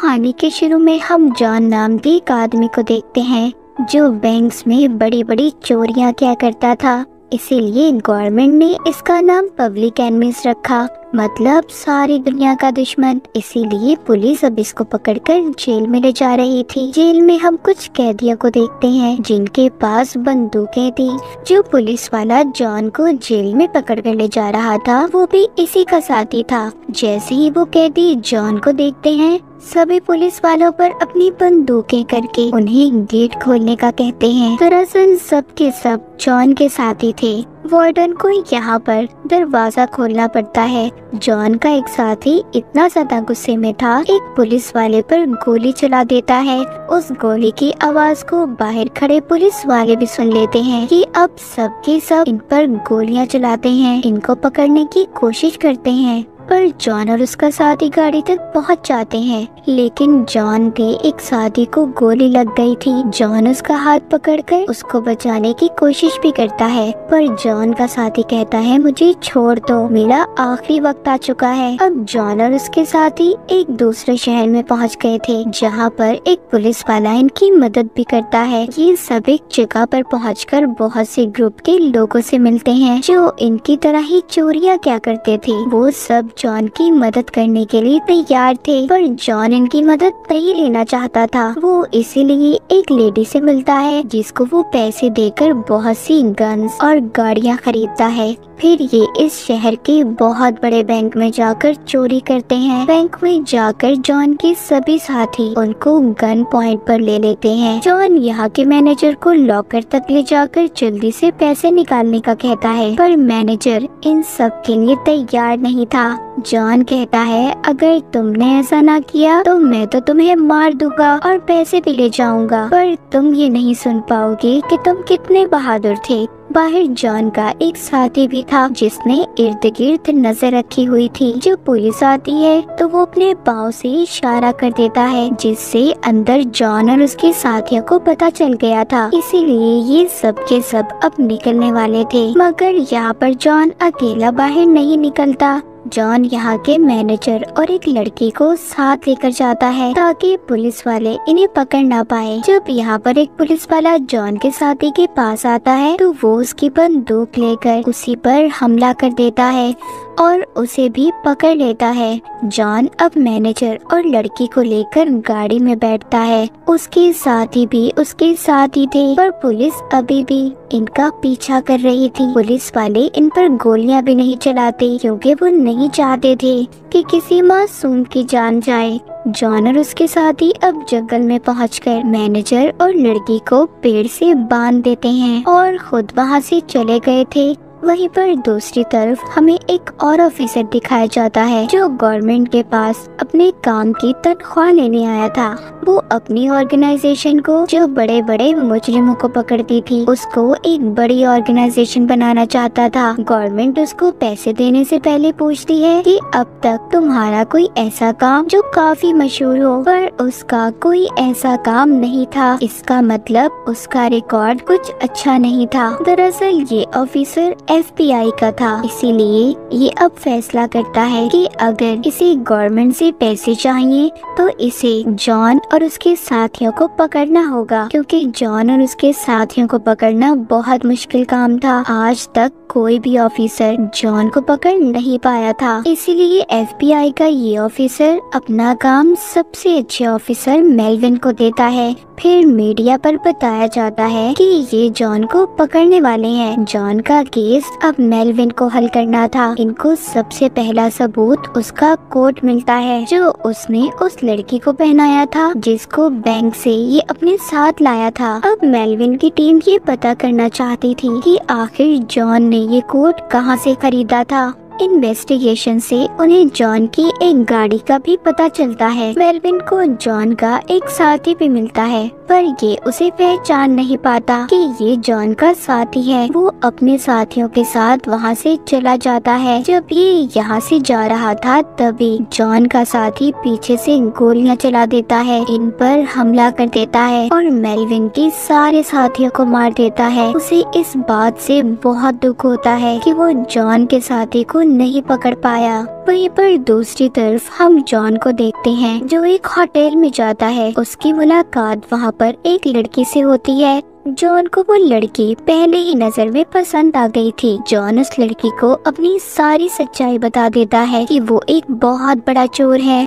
कहानी के शुरू में हम जॉन नाम के एक आदमी को देखते हैं जो बैंक्स में बड़ी बड़ी चोरियां किया करता था। इसीलिए गवर्नमेंट ने इसका नाम पब्लिक एनिमीज रखा, मतलब सारी दुनिया का दुश्मन। इसीलिए पुलिस अब इसको पकड़कर जेल में ले जा रही थी। जेल में हम कुछ कैदियों को देखते हैं जिनके पास बंदूकें थी। जो पुलिस वाला जॉन को जेल में पकड़कर ले जा रहा था वो भी इसी का साथी था। जैसे ही वो कैदी जॉन को देखते हैं सभी पुलिस वालों पर अपनी बंदूकें करके उन्हें गेट खोलने का कहते हैं। दरअसल सब के सब जॉन के साथी थे। वार्डन को यहाँ पर दरवाजा खोलना पड़ता है। जॉन का एक साथी इतना ज्यादा गुस्से में था, एक पुलिस वाले पर गोली चला देता है। उस गोली की आवाज को बाहर खड़े पुलिस वाले भी सुन लेते हैं कि अब सब के सब इन पर गोलियां चलाते हैं, इनको पकड़ने की कोशिश करते हैं। पर जॉन और उसका साथी गाड़ी तक पहुंच जाते हैं, लेकिन जॉन के एक साथी को गोली लग गई थी। जॉन उसका हाथ पकड़कर उसको बचाने की कोशिश भी करता है, पर जॉन का साथी कहता है मुझे छोड़ दो, मेरा आखिरी वक्त आ चुका है। अब जॉन और उसके साथी एक दूसरे शहर में पहुंच गए थे, जहां पर एक पुलिस वाला इनकी मदद भी करता है। ये सब एक जगह पर पहुंचकर बहुत से ग्रुप के लोगों से मिलते हैं जो इनकी तरह ही चोरियां क्या करते थे। वो सब जॉन की मदद करने के लिए तैयार थे, पर जॉन इनकी मदद नहीं लेना चाहता था। वो इसीलिए एक लेडी से मिलता है जिसको वो पैसे देकर बहुत सी गन्स और गाड़ियां खरीदता है। फिर ये इस शहर के बहुत बड़े बैंक में जाकर चोरी करते हैं। बैंक में जाकर जॉन के सभी साथी उनको गन पॉइंट पर ले लेते हैं। जॉन यहाँ के मैनेजर को लॉकर तक ले जाकर जल्दी से पैसे निकालने का कहता है, पर मैनेजर इन सब के लिए तैयार नहीं था। जॉन कहता है अगर तुमने ऐसा ना किया तो मैं तो तुम्हें मार दूंगा और पैसे भी ले जाऊंगा, पर तुम ये नहीं सुन पाओगे कि तुम कितने बहादुर थे। बाहर जॉन का एक साथी भी था जिसने इर्द गिर्द नजर रखी हुई थी। जो पुलिस आती है तो वो अपने पाँव से इशारा कर देता है, जिससे अंदर जॉन और उसके साथियों को पता चल गया था। इसीलिए ये सब के सब अब निकलने वाले थे, मगर यहाँ पर जॉन अकेला बाहर नहीं निकलता। जॉन यहाँ के मैनेजर और एक लड़की को साथ लेकर जाता है ताकि पुलिस वाले इन्हें पकड़ ना पाए। जब यहाँ पर एक पुलिस वाला जॉन के साथी के पास आता है तो वो उसकी बंदूक लेकर उसी पर हमला कर देता है और उसे भी पकड़ लेता है। जॉन अब मैनेजर और लड़की को लेकर गाड़ी में बैठता है। उसके साथी भी उसके साथ ही थे, पर पुलिस अभी भी इनका पीछा कर रही थी। पुलिस वाले इन पर गोलियां भी नहीं चलाते क्योंकि वो नहीं चाहते थे कि किसी मासूम की जान जाए। जॉन और उसके साथी अब जंगल में पहुंचकर मैनेजर और लड़की को पेड़ से बांध देते हैं और खुद वहां से चले गए थे। वहीं पर दूसरी तरफ हमें एक और ऑफिसर दिखाया जाता है जो गवर्नमेंट के पास अपने काम की तनख्वाह लेने आया था। वो अपनी ऑर्गेनाइजेशन को जो बड़े बड़े मुजरिमों को पकड़ती थी उसको एक बड़ी ऑर्गेनाइजेशन बनाना चाहता था। गवर्नमेंट उसको पैसे देने से पहले पूछती है कि अब तक तुम्हारा कोई ऐसा काम जो काफी मशहूर हो, पर उसका कोई ऐसा काम नहीं था। इसका मतलब उसका रिकॉर्ड कुछ अच्छा नहीं था। दरअसल ये ऑफिसर FBI का था, इसीलिए ये अब फैसला करता है कि अगर इसे गवर्नमेंट से पैसे चाहिए तो इसे जॉन और उसके साथियों को पकड़ना होगा, क्योंकि जॉन और उसके साथियों को पकड़ना बहुत मुश्किल काम था। आज तक कोई भी ऑफिसर जॉन को पकड़ नहीं पाया था। इसीलिए FBI का ये ऑफिसर अपना काम सबसे अच्छे ऑफिसर मेलविन को देता है। फिर मीडिया पर बताया जाता है कि ये जॉन को पकड़ने वाले हैं। जॉन का केस अब मेलविन को हल करना था। इनको सबसे पहला सबूत उसका कोट मिलता है जो उसने उस लड़की को पहनाया था जिसको बैंक से ये अपने साथ लाया था। अब मेलविन की टीम ये पता करना चाहती थी कि आखिर जॉन ने ये कोट कहाँ से खरीदा था। इन्वेस्टिगेशन से उन्हें जॉन की एक गाड़ी का भी पता चलता है। मेलविन को जॉन का एक साथी भी मिलता है, पर ये उसे पहचान नहीं पाता कि ये जॉन का साथी है। वो अपने साथियों के साथ वहाँ से चला जाता है। जब ये यहाँ से जा रहा था तभी जॉन का साथी पीछे से गोलियां चला देता है, इन पर हमला कर देता है और मेलविन के सारे साथियों को मार देता है। उसे इस बात से बहुत दुख होता है कि वो जॉन के साथी को नहीं पकड़ पाया। वहीं पर दूसरी तरफ हम जॉन को देखते हैं जो एक होटल में जाता है। उसकी मुलाकात वहाँ पर एक लड़की से होती है। जॉन को वो लड़की पहले ही नजर में पसंद आ गई थी। जॉन उस लड़की को अपनी सारी सच्चाई बता देता है कि वो एक बहुत बड़ा चोर है।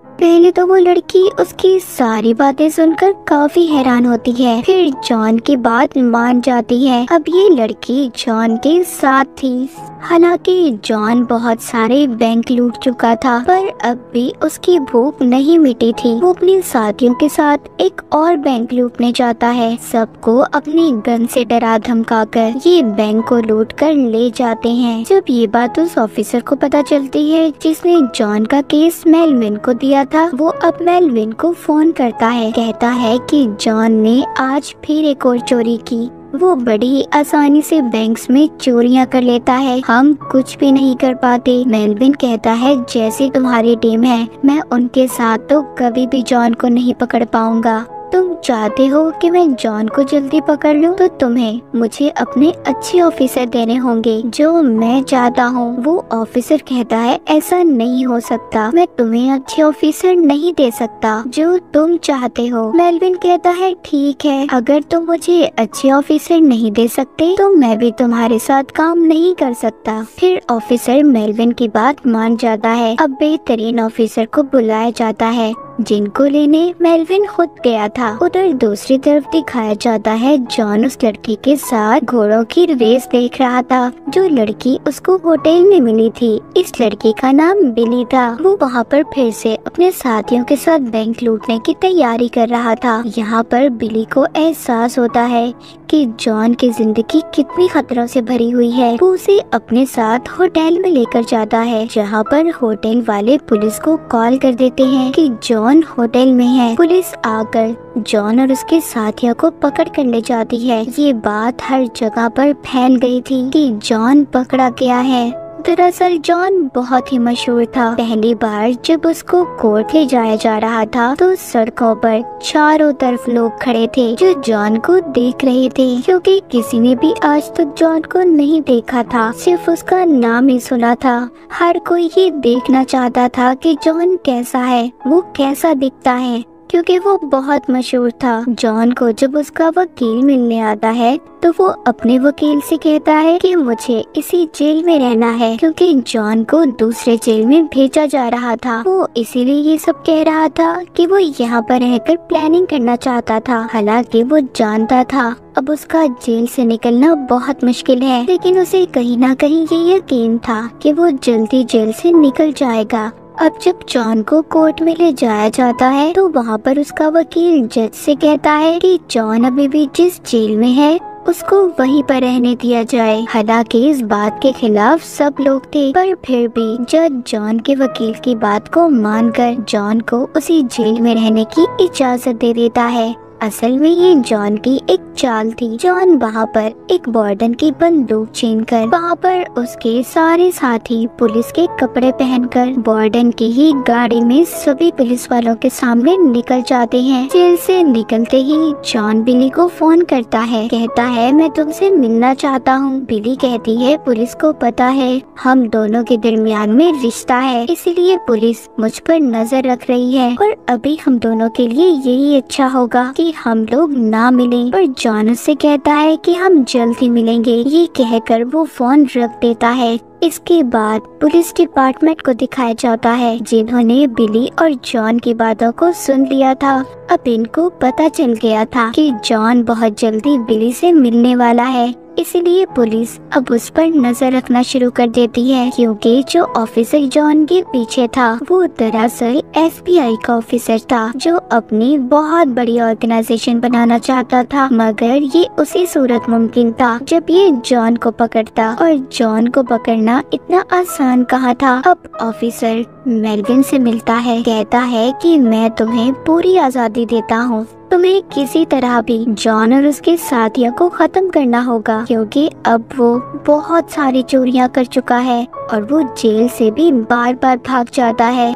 पहले तो वो लड़की उसकी सारी बातें सुनकर काफी हैरान होती है, फिर जॉन की बात मान जाती है। अब ये लड़की जॉन के साथ थी। हालांकि जॉन बहुत सारे बैंक लूट चुका था, पर अब भी उसकी भूख नहीं मिटी थी। वो अपने साथियों के साथ एक और बैंक लूटने जाता है। सबको अपनी गन से डरा धमका कर ये बैंक को लूट कर ले जाते हैं। जब ये बात उस ऑफिसर को पता चलती है जिसने जॉन का केस मेलविन को दिया था, वो अब मेलविन को फोन करता है। कहता है कि जॉन ने आज फिर एक और चोरी की। वो बड़ी ही आसानी से बैंक्स में चोरियां कर लेता है, हम कुछ भी नहीं कर पाते। मेलविन कहता है जैसे तुम्हारी टीम है, मैं उनके साथ तो कभी भी जॉन को नहीं पकड़ पाऊंगा। तुम चाहते हो कि मैं जॉन को जल्दी पकड़ लूं, तो तुम्हें मुझे अपने अच्छे ऑफिसर देने होंगे जो मैं चाहता हूँ। वो ऑफिसर कहता है ऐसा नहीं हो सकता, मैं तुम्हें अच्छे ऑफिसर नहीं दे सकता जो तुम चाहते हो। मेलविन कहता है ठीक है, अगर तुम मुझे अच्छे ऑफिसर नहीं दे सकते तो मैं भी तुम्हारे साथ काम नहीं कर सकता। फिर ऑफिसर मेलविन की बात मान जाता है। अब बेहतरीन ऑफिसर को बुलाया जाता है जिनको लेने मेलविन खुद गया था। उधर दूसरी तरफ दिखाया जाता है जॉन उस लड़की के साथ घोड़ों की रेस देख रहा था, जो लड़की उसको होटल में मिली थी। इस लड़की का नाम बिली था। वो वहाँ पर फिर से अपने साथियों के साथ बैंक लूटने की तैयारी कर रहा था। यहाँ पर बिली को एहसास होता है कि जॉन की जिंदगी कितनी खतरों से भरी हुई है। वो उसे अपने साथ होटल में लेकर जाता है, जहाँ पर होटल वाले पुलिस को कॉल कर देते हैं कि जॉन होटल में है। पुलिस आकर जॉन और उसके साथियों को पकड़ कर ले जाती है। ये बात हर जगह पर फैल गई थी कि जॉन पकड़ा गया है। दरअसल जॉन बहुत ही मशहूर था। पहली बार जब उसको कोर्ट ले जाया जा रहा था तो सड़कों पर चारों तरफ लोग खड़े थे जो जॉन को देख रहे थे, क्योंकि किसी ने भी आज तक जॉन को नहीं देखा था, सिर्फ उसका नाम ही सुना था। हर कोई ये देखना चाहता था कि जॉन कैसा है, वो कैसा दिखता है, क्योंकि वो बहुत मशहूर था। जॉन को जब उसका वकील मिलने आता है तो वो अपने वकील से कहता है कि मुझे इसी जेल में रहना है, क्योंकि जॉन को दूसरे जेल में भेजा जा रहा था। वो इसीलिए ये सब कह रहा था कि वो यहाँ पर रहकर प्लानिंग करना चाहता था। हालांकि वो जानता था अब उसका जेल से निकलना बहुत मुश्किल है, लेकिन उसे कहीं ना कहीं ये यकीन था कि वो जल्दी जेल से निकल जाएगा। अब जब जॉन को कोर्ट में ले जाया जाता है तो वहाँ पर उसका वकील जज से कहता है कि जॉन अभी भी जिस जेल में है उसको वहीं पर रहने दिया जाए। हालांकि इस बात के खिलाफ सब लोग थे, पर फिर भी जज जॉन के वकील की बात को मानकर जॉन को उसी जेल में रहने की इजाजत दे देता है। असल में ये जॉन की एक चाल थी। जॉन वहाँ पर एक वार्डन की बंदूक छीनकर वहाँ पर उसके सारे साथी पुलिस के कपड़े पहनकर वार्डन की ही गाड़ी में सभी पुलिस वालों के सामने निकल जाते हैं। जेल से निकलते ही जॉन बिली को फोन करता है, कहता है मैं तुमसे मिलना चाहता हूँ। बिली कहती है पुलिस को पता है हम दोनों के दरमियान में रिश्ता है, इसीलिए पुलिस मुझ पर नजर रख रही है और अभी हम दोनों के लिए यही अच्छा होगा कि हम लोग ना मिलें। पर जॉन से कहता है कि हम जल्द ही मिलेंगे। ये कहकर वो फोन रख देता है। इसके बाद पुलिस डिपार्टमेंट को दिखाया जाता है, जिन्होंने बिली और जॉन की बातों को सुन लिया था। अब इनको पता चल गया था कि जॉन बहुत जल्दी बिली से मिलने वाला है, इसलिए पुलिस अब उस पर नजर रखना शुरू कर देती है, क्योंकि जो ऑफिसर जॉन के पीछे था वो दरअसल FBI का ऑफिसर था, जो अपनी बहुत बड़ी ऑर्गेनाइजेशन बनाना चाहता था। मगर ये उसी सूरत मुमकिन था जब ये जॉन को पकड़ता, और जॉन को पकड़ना इतना आसान कहाँ था। अब ऑफिसर मेलविन से मिलता है, कहता है कि मैं तुम्हें पूरी आजादी देता हूँ, तुम्हें किसी तरह भी जॉन और उसके साथियों को खत्म करना होगा, क्योंकि अब वो बहुत सारी चोरियां कर चुका है और वो जेल से भी बार बार भाग जाता है।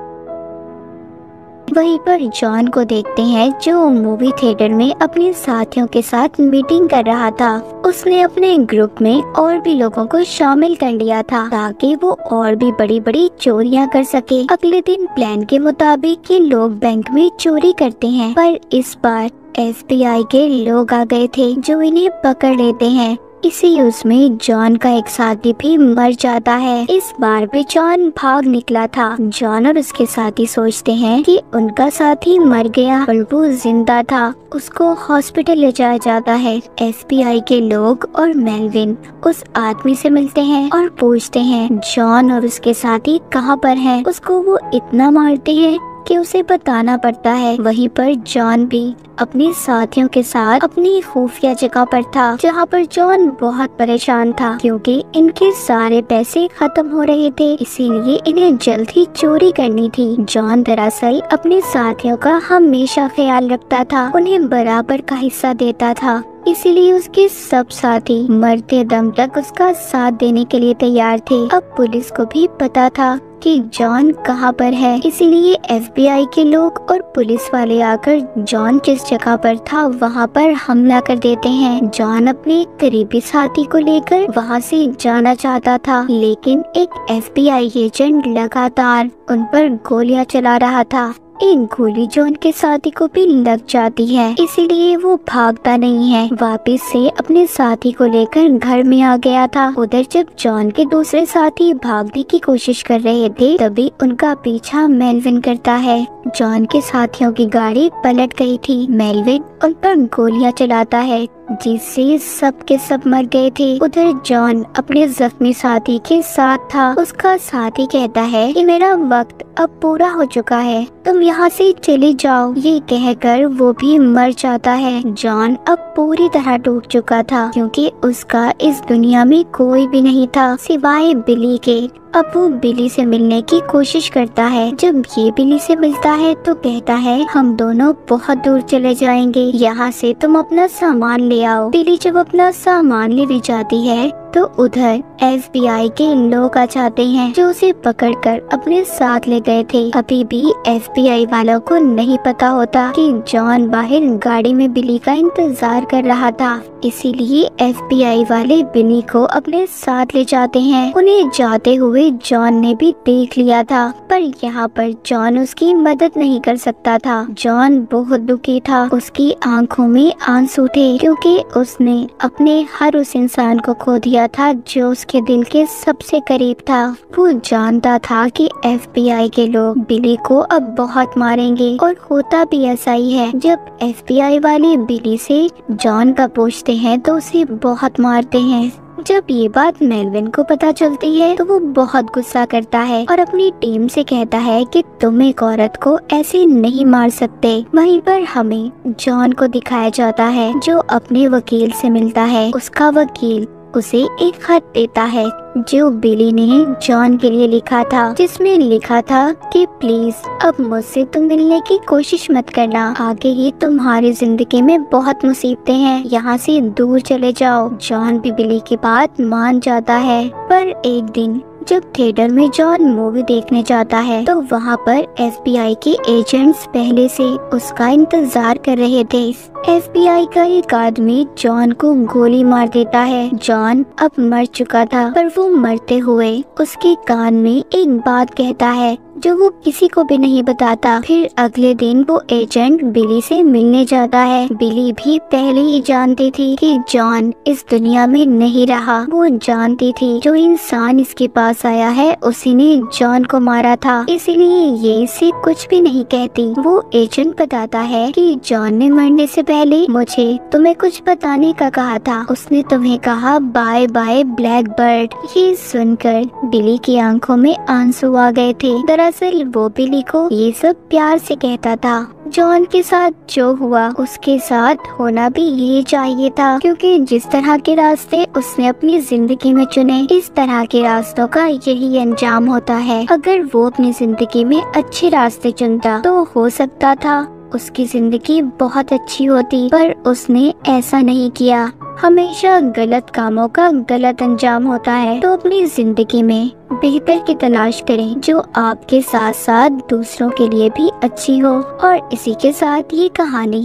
वहीं पर जॉन को देखते हैं जो मूवी थिएटर में अपने साथियों के साथ मीटिंग कर रहा था। उसने अपने ग्रुप में और भी लोगों को शामिल कर लिया था ताकि वो और भी बड़ी बड़ी चोरियां कर सके। अगले दिन प्लान के मुताबिक ये लोग बैंक में चोरी करते हैं, पर इस बार FBI के लोग आ गए थे जो इन्हें पकड़ लेते हैं। इसी यूज में जॉन का एक साथी भी मर जाता है। इस बार भी जॉन भाग निकला था। जॉन और उसके साथी सोचते हैं कि उनका साथी मर गया पर वो जिंदा था। उसको हॉस्पिटल ले जाया जाता है। FBI के लोग और मेलविन उस आदमी से मिलते हैं और पूछते हैं जॉन और उसके साथी कहाँ पर हैं। उसको वो इतना मारते हैं कि उसे बताना पड़ता है। वहीं पर जॉन भी अपने साथियों के साथ अपनी खुफिया जगह पर था, जहाँ पर जॉन बहुत परेशान था क्योंकि इनके सारे पैसे खत्म हो रहे थे, इसीलिए इन्हें जल्द ही चोरी करनी थी। जॉन दरअसल अपने साथियों का हमेशा ख्याल रखता था, उन्हें बराबर का हिस्सा देता था, इसीलिए उसके सब साथी मरते दम तक उसका साथ देने के लिए तैयार थे। अब पुलिस को भी पता था कि जॉन कहाँ पर है, इसीलिए FBI के लोग और पुलिस वाले आकर जॉन जिस जगह पर था वहाँ पर हमला कर देते हैं। जॉन अपने करीबी साथी को लेकर वहाँ से जाना चाहता था, लेकिन एक FBI एजेंट लगातार उन पर गोलियां चला रहा था। एक गोली जॉन के साथी को भी लग जाती है, इसीलिए वो भागता नहीं है। वापस से अपने साथी को लेकर घर में आ गया था। उधर जब जॉन के दूसरे साथी भागने की कोशिश कर रहे थे तभी उनका पीछा मेलविन करता है। जॉन के साथियों की गाड़ी पलट गई थी। मेलविन उन पर गोलियां चलाता है जिससे सब के सब मर गए थे। उधर जॉन अपने जख्मी साथी के साथ था। उसका साथी कहता है कि मेरा वक्त अब पूरा हो चुका है, तुम यहाँ से चले जाओ। ये कहकर वो भी मर जाता है। जॉन अब पूरी तरह टूट चुका था क्योंकि उसका इस दुनिया में कोई भी नहीं था सिवाय बिली के। अब वो बिली से मिलने की कोशिश करता है। जब ये बिली से मिलता है तो कहता है हम दोनों बहुत दूर चले जाएंगे, यहाँ से तुम अपना सामान ले आओ। बिली जब अपना सामान ले भी जाती है तो उधर FBI के लोग आ जाते हैं जो उसे पकड़कर अपने साथ ले गए थे। अभी भी FBI वालों को नहीं पता होता कि जॉन बाहर गाड़ी में बिली का इंतजार कर रहा था, इसीलिए FBI वाले बिली को अपने साथ ले जाते हैं। उन्हें जाते हुए जॉन ने भी देख लिया था, पर यहाँ पर जॉन उसकी मदद नहीं कर सकता था। जॉन बहुत दुखी था, उसकी आंखों में आंसू थे क्योंकि उसने अपने हर उस इंसान को खो दिया था जो उसके दिल के सबसे करीब था। वो जानता था कि FBI के लोग बिली को अब बहुत मारेंगे और होता भी ऐसा ही है। जब FBI वाले बिली से जॉन का पूछते हैं तो उसे बहुत मारते हैं। जब ये बात मेलविन को पता चलती है तो वो बहुत गुस्सा करता है और अपनी टीम से कहता है कि तुम एक औरत को ऐसे नहीं मार सकते। वहीं पर हमें जॉन को दिखाया जाता है जो अपने वकील से मिलता है। उसका वकील उसे एक खत देता है जो बिली ने जॉन के लिए लिखा था, जिसमें लिखा था कि प्लीज अब मुझसे तुम मिलने की कोशिश मत करना, आगे ही तुम्हारी जिंदगी में बहुत मुसीबतें हैं, यहाँ से दूर चले जाओ। जॉन भी बिली की बात मान जाता है, पर एक दिन जब थिएटर में जॉन मूवी देखने जाता है तो वहाँ पर FBI के एजेंट्स पहले से उसका इंतजार कर रहे थे। FBI का एक आदमी जॉन को गोली मार देता है। जॉन अब मर चुका था, पर वो मरते हुए उसके कान में एक बात कहता है जो वो किसी को भी नहीं बताता। फिर अगले दिन वो एजेंट बिली से मिलने जाता है। बिली भी पहले ही जानती थी कि जॉन इस दुनिया में नहीं रहा। वो जानती थी जो इंसान इसके पास आया है उसी ने जॉन को मारा था, इसीलिए ये इसे कुछ भी नहीं कहती। वो एजेंट बताता है कि जॉन ने मरने से पहले मुझे तुम्हें कुछ बताने का कहा था, उसने तुम्हें कहा बाय बाय ब्लैक बर्ड। ये सुनकर बिली की आंखों में आंसू आ गए थे। दरअसल वो बिली को ये सब प्यार से कहता था। जॉन के साथ जो हुआ उसके साथ होना भी यही चाहिए था, क्योंकि जिस तरह के रास्ते उसने अपनी जिंदगी में चुने इस तरह के रास्तों का यही अंजाम होता है। अगर वो अपनी जिंदगी में अच्छे रास्ते चुनता तो हो सकता था उसकी जिंदगी बहुत अच्छी होती, पर उसने ऐसा नहीं किया। हमेशा गलत कामों का गलत अंजाम होता है, तो अपनी जिंदगी में बेहतर की तलाश करें जो आपके साथ साथ दूसरों के लिए भी अच्छी हो। और इसी के साथ ये कहानी